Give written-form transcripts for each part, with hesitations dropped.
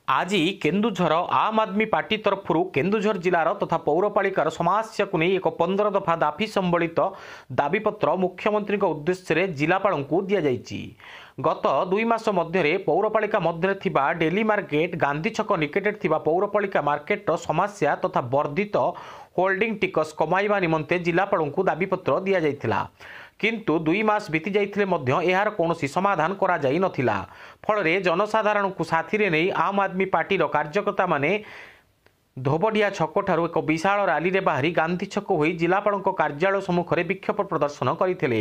आज केन्दुझर आम आदमी पार्टी तरफ केन्दुझर जिलार तथा पौरपालिकार समस्या को नहीं एक 15 दफा दाबी संबलित दाबीपत्र मुख्यमंत्री उद्देश्य जिलापाल को दि जाइए। गत 2 मास मध्य पौरपालिका मध्य डेली मार्केट गांधी छक निकट थिबा पौरपालिका मार्केट समस्या तथा वर्धित होल्डिंग टिकस कमाइबा निमंते जिलापाल को दाबीपत्र दि जाइथिला। किंतु 2 मास बीती जाइथिले मध्य एहार कौनसी समाधान करा जाई नथिला। फल जनसाधारण को साथी रे नहीं आम आदमी पार्टी कार्यकर्ता माने धोबडिया छकठार एक विशाल रैली रे बाहरी गांधी छक होई जिलापाल कार्यालय सम्मुखें विक्षोभ प्रदर्शन करते।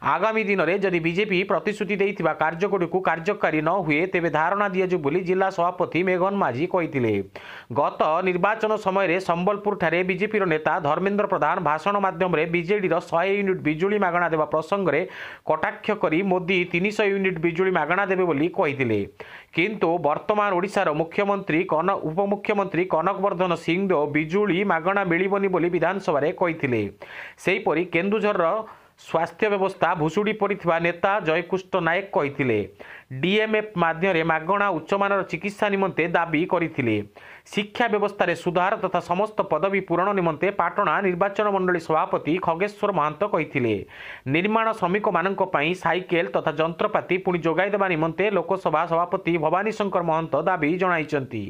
आगामी दिन में जदि बीजेपी प्रतिश्रुति देइथिबा कार्यगुड़ी को कार्यकारी न हुए तेबे धारणा दियाजु बोली जिला सभापति मेघन माझी कहिथिले। गत निर्वाचन समय संबलपुर ठारे बीजेपी नेता धर्मेन्द्र प्रधान भाषण माध्यम बीजेडी 100 यूनिट बिजुली मागणा देवा प्रसंग में कटाक्ष करी मोदी 300 यूनिट बिजुली मागणा देवे बोली कहिथिले। किंतु वर्तमान ओडिशार मुख्यमंत्री उपमुख्यमंत्री कनक वर्धन सिंहदेव बिजुली मागणा मिलिबनी बोली विधानसभा कहिथिले। सेहीपरि केन्दुझर स्वास्थ्य व्यवस्था भुशुड़ी पड़िथिबा नेता जयकृष्ण नायक कहिथिले। डीएमएफ माध्यम मागणा उच्चमानर चिकित्सा निमंते दाबी करथिले। शिक्षा व्यवस्था रे सुधार तथा समस्त पदवी पूरण निमंते पाटणा निर्वाचन मंडली सभापति खगेश्वर महंत कहिथिले। निर्माण श्रमिक मानक पई साइकेल तथा जंत्रपाति पुणी जोगाई देबा निमंते लोकसभा सभापति भवानी शंकर महंत दाबी जणाइचंती।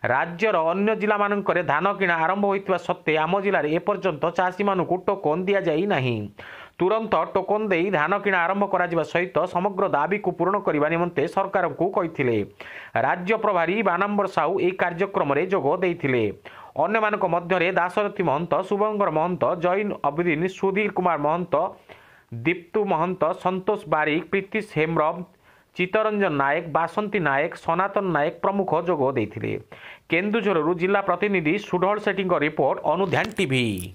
राज्यर अन्य जिला मानकरे धान किणा आरंभ होइतिबा सत्ते आम जिले में एपर्यंत चाषी मानकु टोकन दिया जाई नाही। तुरंत टोकन दे धान किणा आरंभ करा सहित समग्र दाबी को पूर्ण करने निमंते सरकार को कहिथिले। राज्य प्रभारी बानाम्बर साहू एक कार्यक्रम में जोग देइथिले। अन्य मानक मध्य दाशरथी महंत, शुभंकर महंत, जैन अबदीन, सुधीर कुमार महंत, दीप्तु महंत, संतोष बारिक, प्रीतिश हेम्ब्रम, चित्तरंजन नायक, बासंती नायक, सनातन नायक प्रमुख जोग देइथिले। केन्दुझरु जिला प्रतिनिधि सुढल सेठी रिपोर्ट अनुध्यान टीवी।